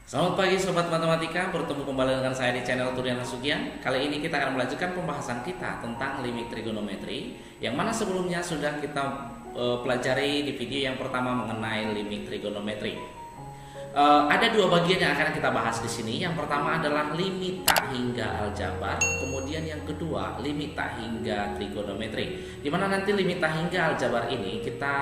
Selamat pagi Sobat Matematika, bertemu kembali dengan saya di channel Turian Hasugian. Kali ini kita akan melanjutkan pembahasan kita tentang limit trigonometri, yang mana sebelumnya sudah kita pelajari di video yang pertama mengenai limit trigonometri. Ada dua bagian yang akan kita bahas di sini. Yang pertama adalah limit tak hingga aljabar, kemudian yang kedua limit tak hingga trigonometri. Dimana nanti limit tak hingga aljabar ini kita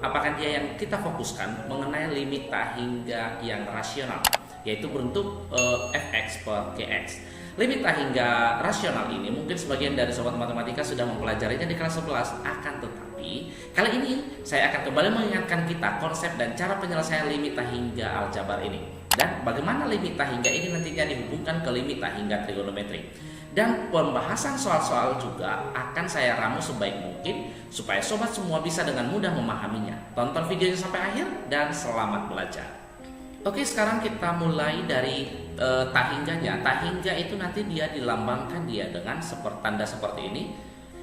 apakah dia yang kita fokuskan mengenai limit tak hingga yang rasional, yaitu bentuk fx per gx. Limit tak hingga rasional ini mungkin sebagian dari sobat matematika sudah mempelajarinya di kelas 11, akan tetapi kali ini saya akan kembali mengingatkan kita konsep dan cara penyelesaian limit tak hingga aljabar ini, dan bagaimana limit tak hingga ini nantinya dihubungkan ke limit tak hingga trigonometri. Dan pembahasan soal-soal juga akan saya ramu sebaik mungkin supaya sobat semua bisa dengan mudah memahaminya. Tonton videonya sampai akhir dan selamat belajar. Oke, sekarang kita mulai dari tak hingganya. Tak hingga itu nanti dia dilambangkan dia dengan tanda seperti ini.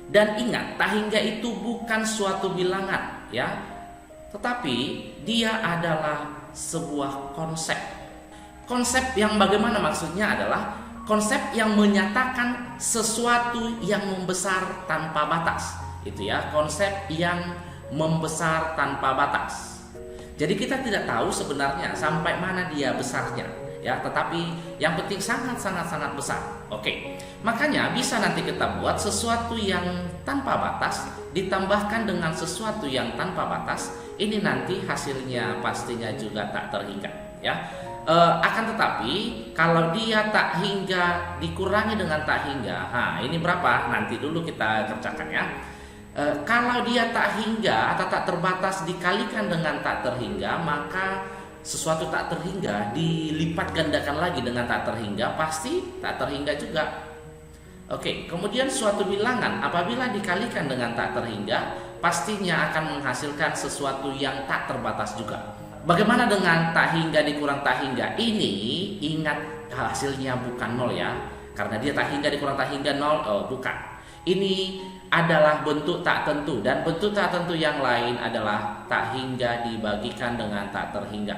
Dan ingat, tak hingga itu bukan suatu bilangan ya, tetapi dia adalah sebuah konsep. Konsep yang bagaimana maksudnya adalah konsep yang menyatakan sesuatu yang membesar tanpa batas. Itu ya, konsep yang membesar tanpa batas. Jadi kita tidak tahu sebenarnya sampai mana dia besarnya ya, tetapi yang penting sangat besar. Oke. Makanya bisa nanti kita buat sesuatu yang tanpa batas ditambahkan dengan sesuatu yang tanpa batas, ini nanti hasilnya pastinya juga tak terhingga ya. Akan tetapi kalau dia tak hingga dikurangi dengan tak hingga, ini berapa? Nanti dulu kita kerjakan ya. Kalau dia tak hingga atau tak terbatas dikalikan dengan tak terhingga, maka sesuatu tak terhingga dilipat gandakan lagi dengan tak terhingga, pasti tak terhingga juga. Oke, kemudian suatu bilangan apabila dikalikan dengan tak terhingga, pastinya akan menghasilkan sesuatu yang tak terbatas juga. Bagaimana dengan tak hingga dikurang tak hingga? Ini ingat hasilnya bukan 0 ya, karena dia tak hingga dikurang tak hingga 0, bukan. Ini adalah bentuk tak tentu, dan bentuk tak tentu yang lain adalah tak hingga dibagikan dengan tak terhingga.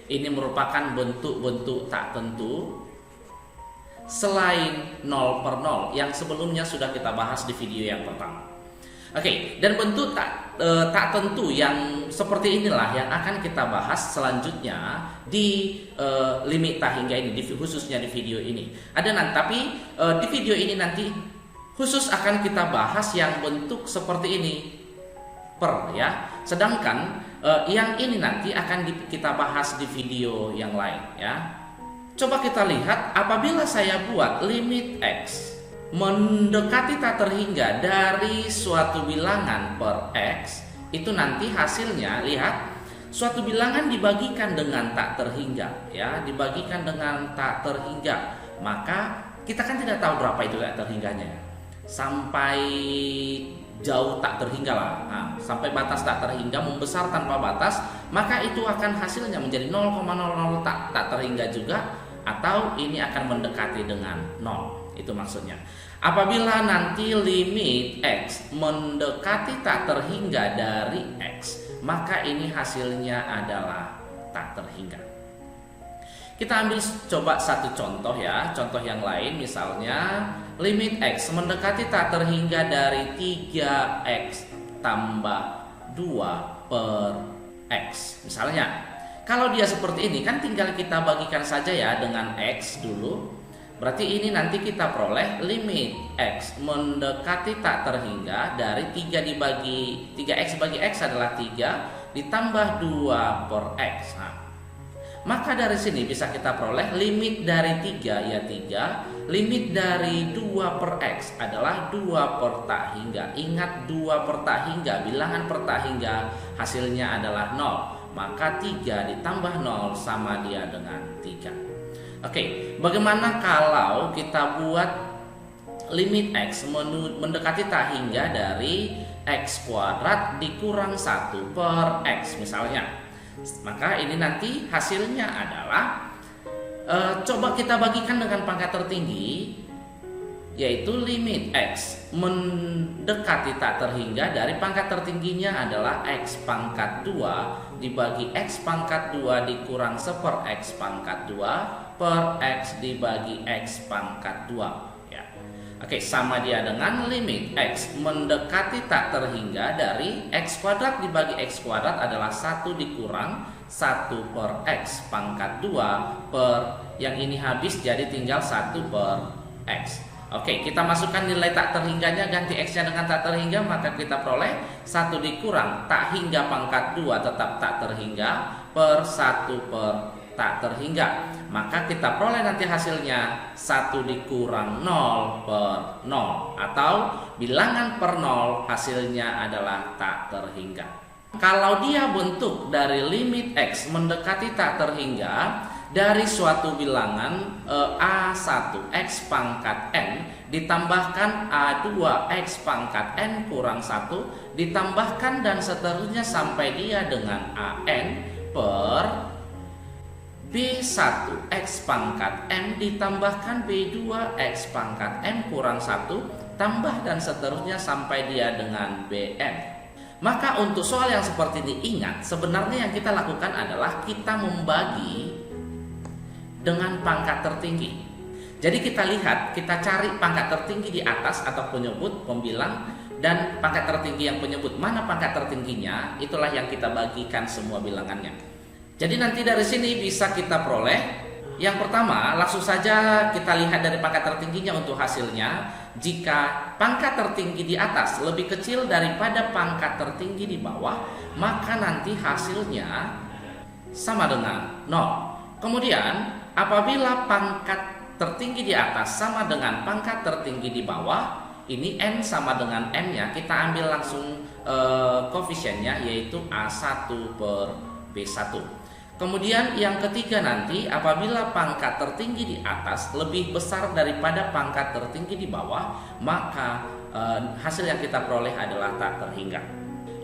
Ini merupakan bentuk-bentuk tak tentu selain 0 per 0 yang sebelumnya sudah kita bahas di video yang pertama. Oke, dan bentuk tak tentu yang seperti inilah yang akan kita bahas selanjutnya di limit tak hingga ini, khususnya di video ini. Ada nanti, tapi di video ini nanti khusus akan kita bahas yang bentuk seperti ini per ya. Sedangkan yang ini nanti akan kita bahas di video yang lain ya. Coba kita lihat, apabila saya buat limit x mendekati tak terhingga dari suatu bilangan per x, itu nanti hasilnya lihat suatu bilangan dibagikan dengan tak terhingga ya, dibagikan dengan tak terhingga. Maka kita kan tidak tahu berapa itu tak terhingganya ya. Sampai jauh tak terhingga lah, sampai batas tak terhingga, membesar tanpa batas, maka itu akan hasilnya menjadi 0,00 tak terhingga juga, atau ini akan mendekati dengan 0. Itu maksudnya. Apabila nanti limit x mendekati tak terhingga dari x, maka ini hasilnya adalah tak terhingga. Kita ambil coba satu contoh ya, contoh yang lain, misalnya limit x mendekati tak terhingga dari 3x tambah 2 per x. Misalnya, kalau dia seperti ini kan tinggal kita bagikan saja ya dengan x dulu. Berarti ini nanti kita peroleh limit x mendekati tak terhingga dari 3 dibagi 3x bagi x adalah 3 ditambah 2 per x. Maka dari sini bisa kita peroleh limit dari 3 ya 3, limit dari 2 per x adalah 2 per tak hingga. Ingat 2 per tak hingga, bilangan per tak hingga hasilnya adalah 0. Maka 3 ditambah 0 sama dia dengan 3. Oke, bagaimana kalau kita buat limit x mendekati tak hingga dari x kuadrat dikurang 1 per x misalnya. Maka ini nanti hasilnya adalah coba kita bagikan dengan pangkat tertinggi yaitu limit X mendekati tak terhingga dari pangkat tertingginya adalah X pangkat 2 dibagi X pangkat 2 dikurang 1 per X pangkat 2 per X dibagi X pangkat 2 ya. Oke, sama dia dengan limit X mendekati tak terhingga dari X kuadrat dibagi X kuadrat adalah 1 dikurang 1 per X pangkat 2 per yang ini habis jadi tinggal 1 per X. Oke, kita masukkan nilai tak terhingganya, ganti X-nya dengan tak terhingga, maka kita peroleh 1 dikurang tak hingga pangkat 2 tetap tak terhingga per 1 per tak terhingga. Maka kita peroleh nanti hasilnya 1 dikurang 0 per 0 atau bilangan per 0 hasilnya adalah tak terhingga. Kalau dia bentuk dari limit X mendekati tak terhingga dari suatu bilangan A1 X pangkat N ditambahkan A2 X pangkat N kurang 1 ditambahkan dan seterusnya sampai dia dengan AN per B1 X pangkat M ditambahkan B2 X pangkat M kurang 1 tambah dan seterusnya sampai dia dengan BN. Maka untuk soal yang seperti ini ingat, sebenarnya yang kita lakukan adalah kita membagi dengan pangkat tertinggi. Jadi kita lihat, kita cari pangkat tertinggi di atas atau penyebut, pembilang, dan pangkat tertinggi yang penyebut. Mana pangkat tertingginya, itulah yang kita bagikan semua bilangannya. Jadi nanti dari sini bisa kita peroleh. Yang pertama, langsung saja kita lihat dari pangkat tertingginya untuk hasilnya. Jika pangkat tertinggi di atas lebih kecil daripada pangkat tertinggi di bawah, maka nanti hasilnya sama dengan 0. Kemudian, apabila pangkat tertinggi di atas sama dengan pangkat tertinggi di bawah, ini N sama dengan M-nya, kita ambil langsung koefisiennya, yaitu A1 per B1. Kemudian yang ketiga nanti, apabila pangkat tertinggi di atas lebih besar daripada pangkat tertinggi di bawah, maka hasil yang kita peroleh adalah tak terhingga.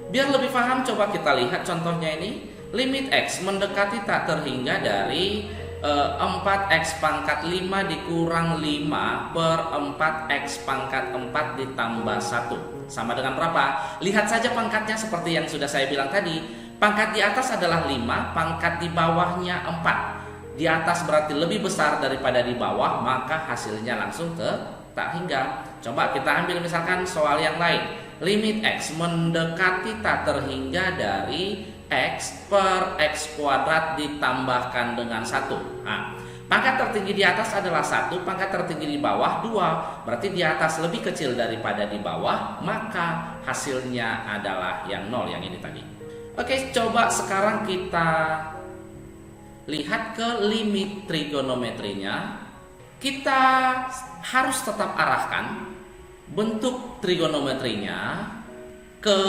Biar lebih paham, coba kita lihat contohnya ini. Limit X mendekati tak terhingga dari 4X pangkat 5 dikurang 5 per 4X pangkat 4 ditambah 1. Sama dengan berapa? Lihat saja pangkatnya seperti yang sudah saya bilang tadi. Pangkat di atas adalah 5, pangkat di bawahnya 4. Di atas berarti lebih besar daripada di bawah, maka hasilnya langsung ke tak hingga. Coba kita ambil misalkan soal yang lain. Limit X mendekati tak terhingga dari X per X kuadrat ditambahkan dengan 1. Nah, pangkat tertinggi di atas adalah 1, pangkat tertinggi di bawah 2. Berarti di atas lebih kecil daripada di bawah, maka hasilnya adalah yang 0, yang ini tadi. Oke, coba sekarang kita lihat ke limit trigonometrinya. Kita harus tetap arahkan bentuk trigonometrinya ke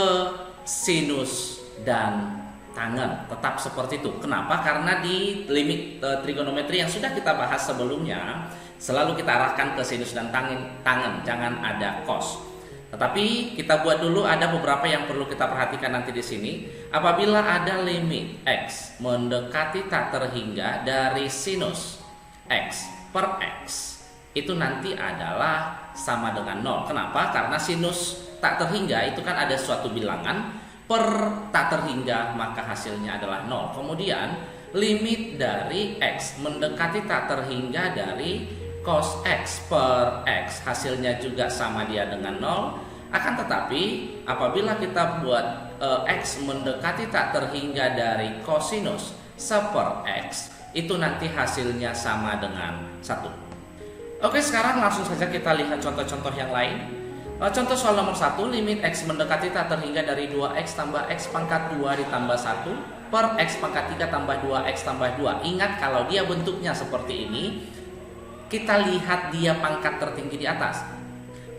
sinus dan tangen. Tetap seperti itu. Kenapa? Karena di limit trigonometri yang sudah kita bahas sebelumnya, selalu kita arahkan ke sinus dan tangen. Jangan ada cos. Tetapi kita buat dulu, ada beberapa yang perlu kita perhatikan nanti di sini. Apabila ada limit X mendekati tak terhingga dari sinus X per X, itu nanti adalah sama dengan 0. Kenapa? Karena sinus tak terhingga itu kan ada suatu bilangan per tak terhingga, maka hasilnya adalah 0. Kemudian limit dari X mendekati tak terhingga dari cos X per X, hasilnya juga sama dia dengan 0. Akan tetapi apabila kita buat X mendekati tak terhingga dari cosinus 1 per X, itu nanti hasilnya sama dengan 1. Oke, sekarang langsung saja kita lihat contoh-contoh yang lain. Contoh soal nomor 1, limit X mendekati tak terhingga dari 2X tambah X pangkat 2 ditambah 1 per X pangkat 3 tambah 2X tambah 2. Ingat, kalau dia bentuknya seperti ini, kita lihat dia pangkat tertinggi di atas.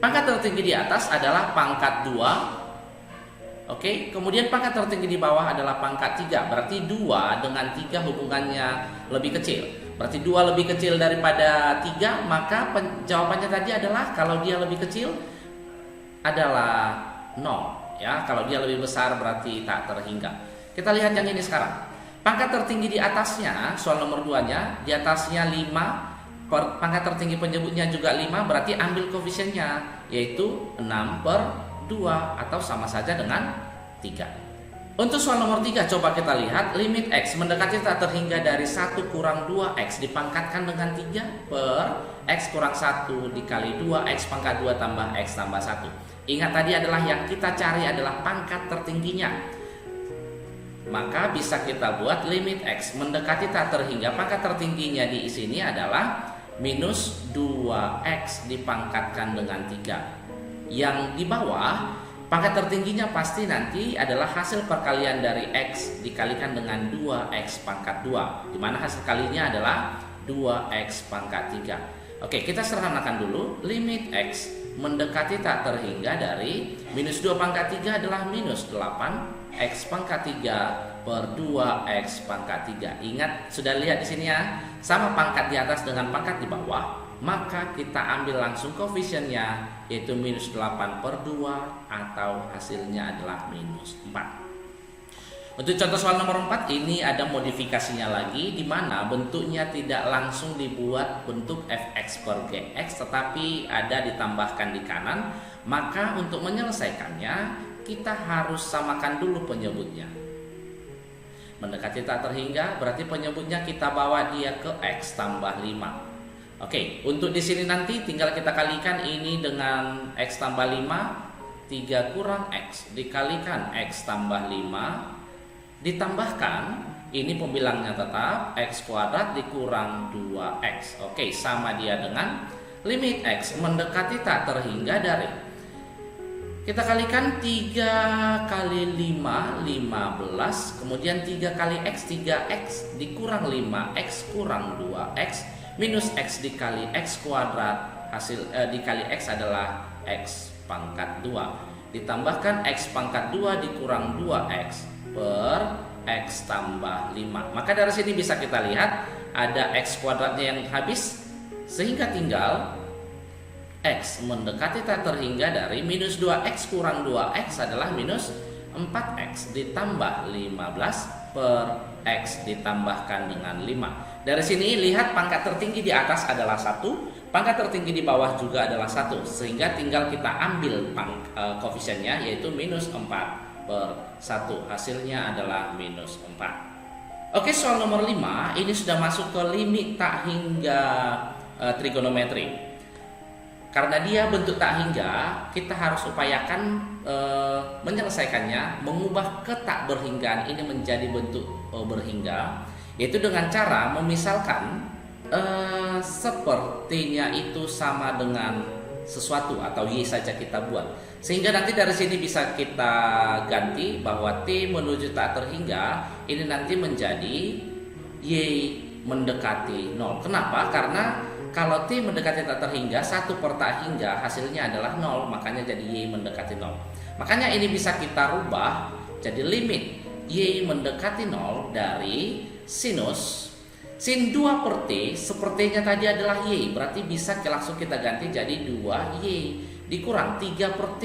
Pangkat tertinggi di atas adalah pangkat 2. Oke, kemudian pangkat tertinggi di bawah adalah pangkat 3. Berarti 2 dengan 3 hubungannya lebih kecil. Berarti 2 lebih kecil daripada 3, maka jawabannya tadi adalah kalau dia lebih kecil adalah 0. Ya, kalau dia lebih besar berarti tak terhingga. Kita lihat yang ini sekarang. Pangkat tertinggi di atasnya, soal nomor 2-nya, di atasnya 5 pangkat tertinggi penyebutnya juga 5, berarti ambil koefisiennya, yaitu 6/2 atau sama saja dengan 3. Untuk soal nomor 3, coba kita lihat limit X mendekati tak terhingga dari 1 kurang 2X dipangkatkan dengan 3 per X kurang 1 dikali 2X pangkat 2 tambah X tambah 1. Ingat tadi adalah yang kita cari adalah pangkat tertingginya. Maka bisa kita buat limit X mendekati tak terhingga, pangkat tertingginya di sini adalah minus 2X dipangkatkan dengan 3. Yang di bawah, pangkat tertingginya pasti nanti adalah hasil perkalian dari X dikalikan dengan 2X pangkat 2, di mana hasil kalinya adalah 2X pangkat 3. Oke, kita sederhanakan dulu. Limit X mendekati tak terhingga dari minus 2 pangkat 3 adalah minus 8X pangkat 3 per 2X pangkat 3. Ingat, sudah lihat di sini ya, sama pangkat di atas dengan pangkat di bawah. Maka kita ambil langsung koefisiennya, yaitu minus 8/2 atau hasilnya adalah minus 4. Untuk contoh soal nomor 4 ini ada modifikasinya lagi, di mana bentuknya tidak langsung dibuat bentuk fx per gx, tetapi ada ditambahkan di kanan. Maka untuk menyelesaikannya kita harus samakan dulu penyebutnya. Mendekati tak terhingga berarti penyebutnya kita bawa dia ke x tambah 5. Oke, untuk di sini nanti tinggal kita kalikan ini dengan X tambah 5, 3 kurang X dikalikan X tambah 5, ditambahkan, ini pembilangnya tetap, X kuadrat dikurang 2X. Oke, sama dia dengan limit X mendekati tak terhingga dari, kita kalikan 3 kali 5, 15, kemudian 3 kali X, 3X dikurang 5X kurang 2X, minus X dikali X kuadrat, hasil dikali X adalah X pangkat 2, ditambahkan X pangkat 2 dikurang 2X per X tambah 5. Maka dari sini bisa kita lihat ada X kuadratnya yang habis, sehingga tinggal X mendekati tak terhingga dari minus 2X kurang 2X adalah minus 4X ditambah 15 per X ditambahkan dengan 5. Dari sini lihat pangkat tertinggi di atas adalah 1, pangkat tertinggi di bawah juga adalah 1, sehingga tinggal kita ambil koefisiennya, yaitu minus 4 per 1, hasilnya adalah minus 4. Oke, soal nomor 5 ini sudah masuk ke limit tak hingga trigonometri. Karena dia bentuk tak hingga, kita harus upayakan menyelesaikannya, mengubah ke tak berhinggaan ini menjadi bentuk berhingga, yaitu dengan cara memisalkan sepertinya itu sama dengan sesuatu atau Y saja kita buat. Sehingga nanti dari sini bisa kita ganti bahwa T menuju tak terhingga ini nanti menjadi Y mendekati 0. Kenapa? Karena kalau T mendekati tak terhingga, 1 per tak hingga hasilnya adalah 0, makanya jadi Y mendekati 0. Makanya ini bisa kita rubah jadi limit Y mendekati 0 dari sinus sin 2 per T, sepertinya tadi adalah Y, berarti bisa langsung kita ganti jadi 2Y dikurang 3 per T.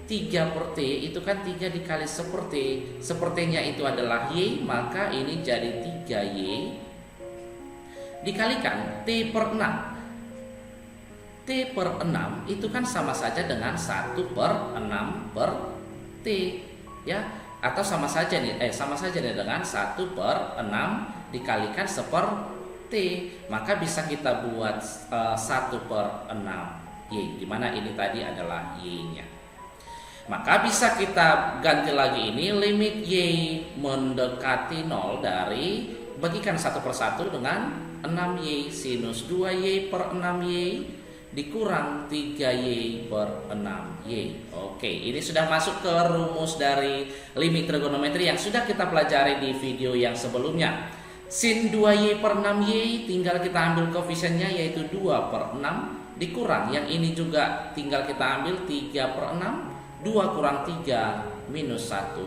3 per T itu kan 3 dikali seperti, sepertinya itu adalah Y, maka ini jadi 3Y dikalikan T per 6. T per 6 itu kan sama saja dengan 1 per 6 per T, ya, atau sama saja nih dengan 1 per 6 dikalikan seper T. Maka bisa kita buat 1 per 6 Y, dimana ini tadi adalah Y-nya. Maka bisa kita ganti lagi ini limit Y mendekati 0 dari, bagikan 1 per 1 dengan 6Y sinus 2Y per 6Y dikurang 3Y per 6Y. Oke, ini sudah masuk ke rumus dari limit trigonometri yang sudah kita pelajari di video yang sebelumnya. Sin 2Y per 6Y tinggal kita ambil koefisiennya, yaitu 2 per 6 dikurang, yang ini juga tinggal kita ambil 3 per 6, 2 kurang 3 minus 1,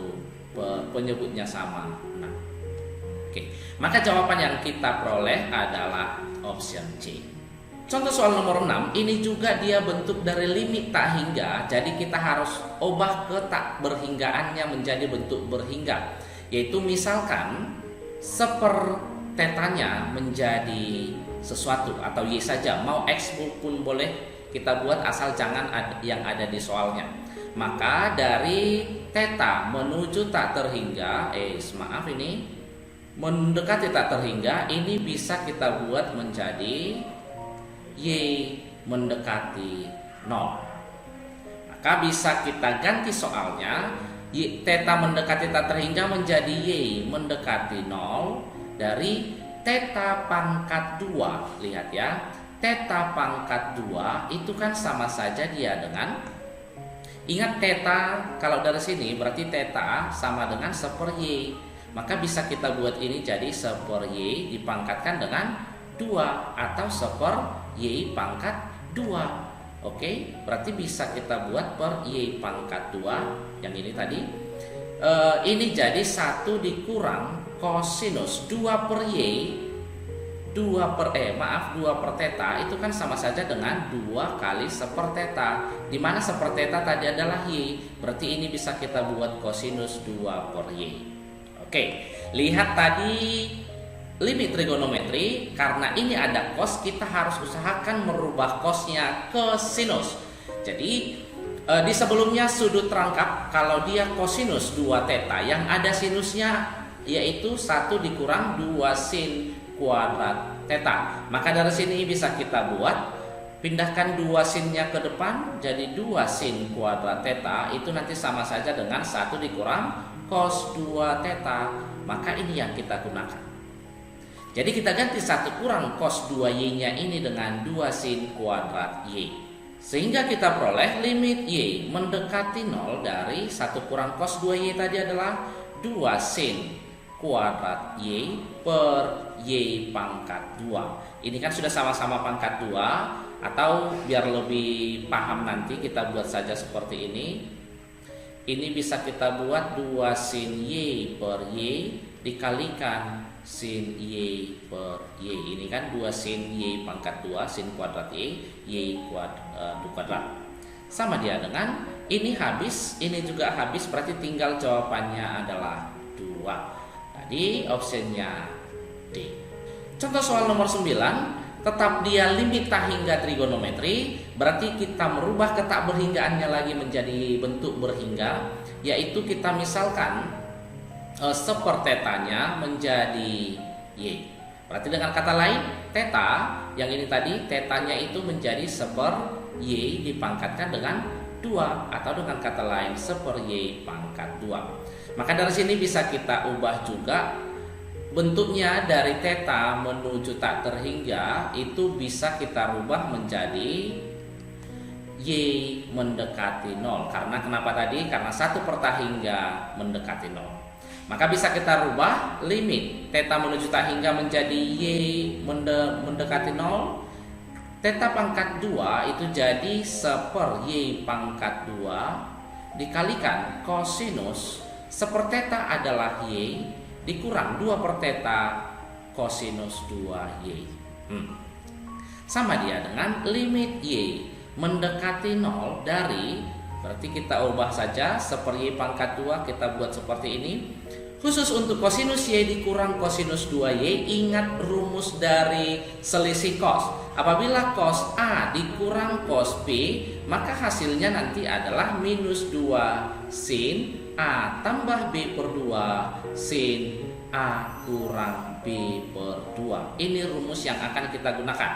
penyebutnya sama 6. Oke, maka jawaban yang kita peroleh adalah option C. Contoh soal nomor 6, ini juga dia bentuk dari limit tak hingga, jadi kita harus ubah ke tak berhinggaannya menjadi bentuk berhingga, yaitu misalkan seper tetanya menjadi sesuatu atau Y saja, mau X pun boleh kita buat asal jangan yang ada di soalnya. Maka dari theta menuju tak terhingga, mendekati tak terhingga, ini bisa kita buat menjadi Y mendekati 0. Maka bisa kita ganti soalnya, theta mendekati tak terhingga menjadi Y mendekati 0 dari theta pangkat 2. Lihat ya, theta pangkat 2 itu kan sama saja dia dengan, ingat theta kalau dari sini berarti theta sama dengan 1/Y. Maka bisa kita buat ini jadi 1/Y dipangkatkan dengan 2 atau 1/Y pangkat 2. Oke, berarti bisa kita buat per Y pangkat 2 yang ini tadi. Ini jadi 1 dikurang kosinus 2/Y 2 per theta itu kan sama saja dengan 2 kali 1/theta, dimana 1/theta tadi adalah Y, berarti ini bisa kita buat kosinus 2/Y. Oke, lihat tadi limit trigonometri, karena ini ada cos, kita harus usahakan merubah cosnya ke sinus. Jadi di sebelumnya sudut rangkap kalau dia kosinus 2 theta, yang ada sinusnya yaitu 1 dikurang 2 sin kuadrat theta. Maka dari sini bisa kita buat, pindahkan 2 sinnya ke depan jadi 2 sin kuadrat theta, itu nanti sama saja dengan 1 dikurang cos 2 theta. Maka ini yang kita gunakan. Jadi kita ganti 1 kurang cos 2Y nya ini dengan 2 sin kuadrat Y, sehingga kita peroleh limit Y mendekati 0 dari 1 kurang cos 2Y tadi adalah 2 sin kuadrat Y per Y pangkat 2. Ini kan sudah sama-sama pangkat 2, atau biar lebih paham nanti kita buat saja seperti ini. Ini bisa kita buat 2 sin Y per Y dikalikan sin Y per Y. Ini kan 2 sin Y pangkat 2 sin kuadrat Y kuadrat. Sama dia dengan ini habis, ini juga habis, berarti tinggal jawabannya adalah 2. Tadi opsinya D. Contoh soal nomor 9, tetap dia limit tak hingga trigonometri, berarti kita merubah ke tak berhinggaannya lagi menjadi bentuk berhingga, yaitu kita misalkan 1/tetanya menjadi Y. Berarti dengan kata lain, theta yang ini tadi, tetanya itu menjadi 1/Y dipangkatkan dengan 2, atau dengan kata lain 1/Y pangkat 2. Maka dari sini bisa kita ubah juga bentuknya, dari theta menuju tak terhingga itu bisa kita rubah menjadi Y mendekati 0. Karena kenapa tadi? Karena 1 per tak hingga mendekati 0. Maka bisa kita rubah limit theta menuju tak hingga menjadi Y mendekati 0. Theta pangkat 2 itu jadi 1/Y pangkat 2 dikalikan kosinus 1/theta adalah Y dikurang 2/theta kosinus 2Y. Sama dia dengan limit Y mendekati 0 dari, berarti kita ubah saja 1/Y pangkat 2 kita buat seperti ini. Khusus untuk kosinus Y dikurang kosinus 2Y, ingat rumus dari selisih cos. Apabila cos A dikurang cos B, maka hasilnya nanti adalah minus 2 sin A tambah B per 2 sin A kurang B per 2. Ini rumus yang akan kita gunakan.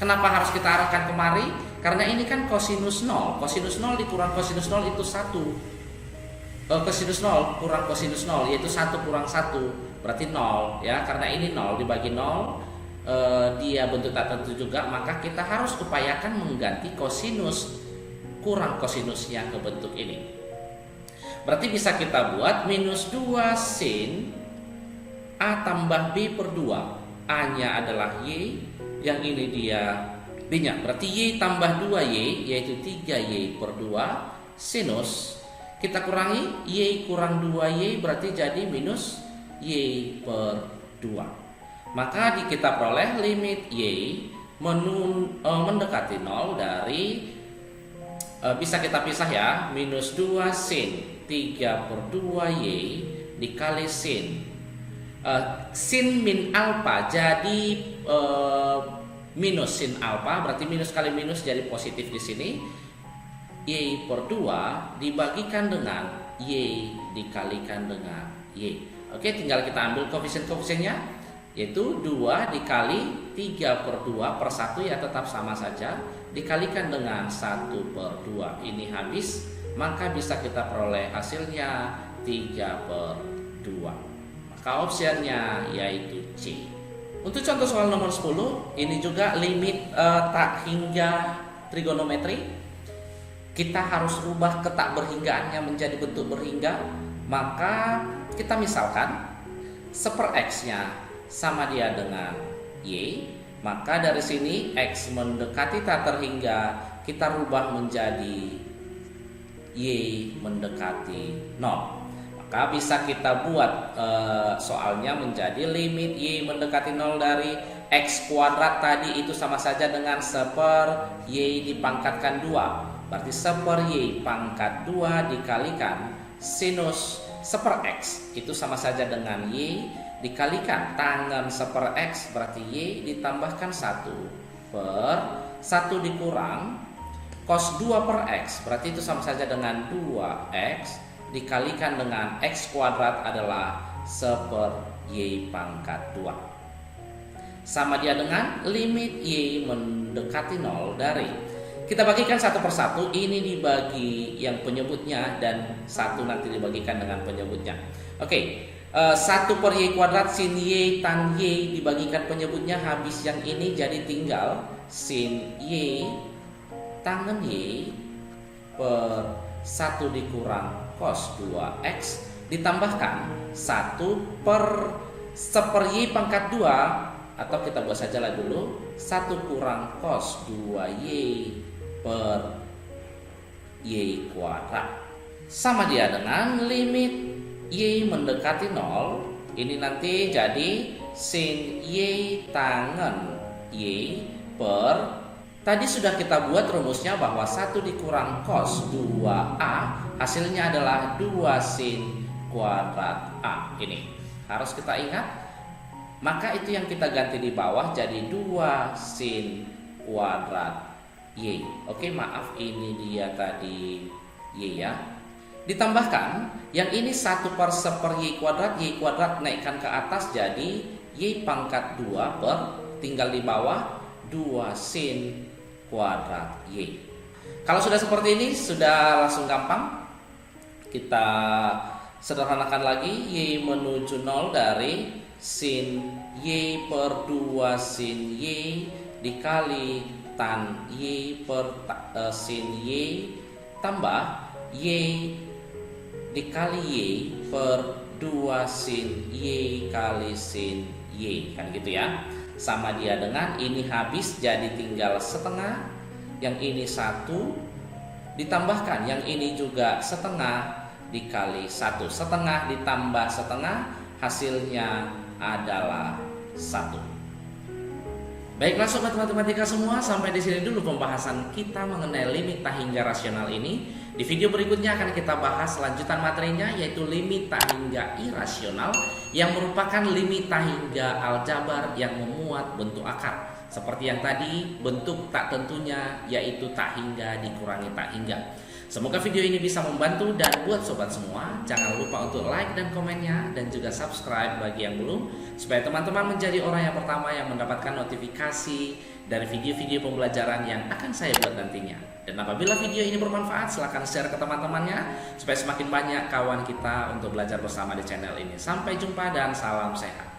Kenapa harus kita arahkan kemari? Karena ini kan kosinus 0. Kosinus 0 dikurang kosinus 0 itu 1. Kosinus 0 kurang kosinus 0 yaitu 1 kurang 1 berarti 0 ya. Karena ini 0 dibagi 0 dia bentuk tak tentu juga, maka kita harus upayakan mengganti kosinus kurang kosinusnya ke bentuk ini. Berarti bisa kita buat minus 2 sin A tambah B per 2. A nya adalah Y, yang ini dia B nya, berarti Y tambah 2Y yaitu 3Y per 2 sinus, kita kurangi Y kurang 2Y berarti jadi minus Y per 2. Maka kita peroleh limit Y mendekati 0 dari, bisa kita pisah ya, minus 2 sin 3 per 2Y dikali sin sin min alfa jadi minus sin alfa, berarti minus kali minus jadi positif di sini. Y per 2 dibagikan dengan Y dikalikan dengan Y. Oke, tinggal kita ambil koefisien-koefisiennya, yaitu 2 dikali 3 per 2 per 1 ya tetap sama saja, dikalikan dengan 1 per 2. Ini habis, maka bisa kita peroleh hasilnya 3 per 2. Maka opsiannya yaitu C. Untuk contoh soal nomor 10, ini juga limit tak hingga trigonometri. Kita harus rubah ke tak berhinggaannya menjadi bentuk berhingga. Maka kita misalkan 1/x-nya sama dia dengan Y, maka dari sini X mendekati tak terhingga, kita rubah menjadi Y mendekati 0. Maka bisa kita buat soalnya menjadi limit Y mendekati 0 dari X kuadrat tadi itu sama saja dengan 1/Y dipangkatkan 2. Berarti 1/Y pangkat 2 dikalikan sinus 1/X itu sama saja dengan Y dikalikan tangen 1/X, berarti Y ditambahkan 1 per 1 dikurang cos 2/X, berarti itu sama saja dengan 2X dikalikan dengan X kuadrat adalah 1/Y pangkat 2. Sama dia dengan limit Y mendekati 0 dari, kita bagikan 1 per 1, ini dibagi yang penyebutnya dan 1 nanti dibagikan dengan penyebutnya. Oke, 1 per Y kuadrat sin Y tan Y dibagikan penyebutnya habis, yang ini jadi tinggal sin Y tangen Y per 1 dikurang cos 2X ditambahkan 1 per 1/Y pangkat 2, atau kita buat saja lah dulu 1 kurang cos 2Y per Y kuadrat sama dia dengan limit Y mendekati 0. Ini nanti jadi sin Y tangen Y per, tadi sudah kita buat rumusnya bahwa 1 dikurang cos 2A hasilnya adalah 2 sin kuadrat A. Ini harus kita ingat. Maka itu yang kita ganti di bawah jadi 2 sin kuadrat Y. Oke, maaf ini dia tadi Y ya. Ditambahkan yang ini 1 per 1/Y kuadrat naikkan ke atas jadi Y pangkat 2 per, tinggal di bawah 2 sin kuadrat Y. Kalau sudah seperti ini sudah langsung gampang. Kita sederhanakan lagi, Y menuju 0 dari sin Y per 2 sin Y dikali tan Y per sin Y tambah Y dikali Y per 2 sin Y kali sin Y, kan gitu ya. Sama dia dengan ini habis jadi tinggal setengah, yang ini 1 ditambahkan yang ini juga setengah dikali 1, setengah ditambah setengah hasilnya adalah 1. Baiklah sobat matematika semua, sampai di sini dulu pembahasan kita mengenai limit tak hingga rasional ini. Di video berikutnya akan kita bahas lanjutan materinya, yaitu limit tak hingga irasional yang merupakan limit tak hingga aljabar yang memuat bentuk akar. Seperti yang tadi, bentuk tak tentunya yaitu tak hingga dikurangi tak hingga. Semoga video ini bisa membantu, dan buat sobat semua jangan lupa untuk like dan komennya dan juga subscribe bagi yang belum, supaya teman-teman menjadi orang yang pertama yang mendapatkan notifikasi dari video-video pembelajaran yang akan saya buat nantinya. Dan apabila video ini bermanfaat, silahkan share ke teman-temannya supaya semakin banyak kawan kita untuk belajar bersama di channel ini. Sampai jumpa dan salam sehat.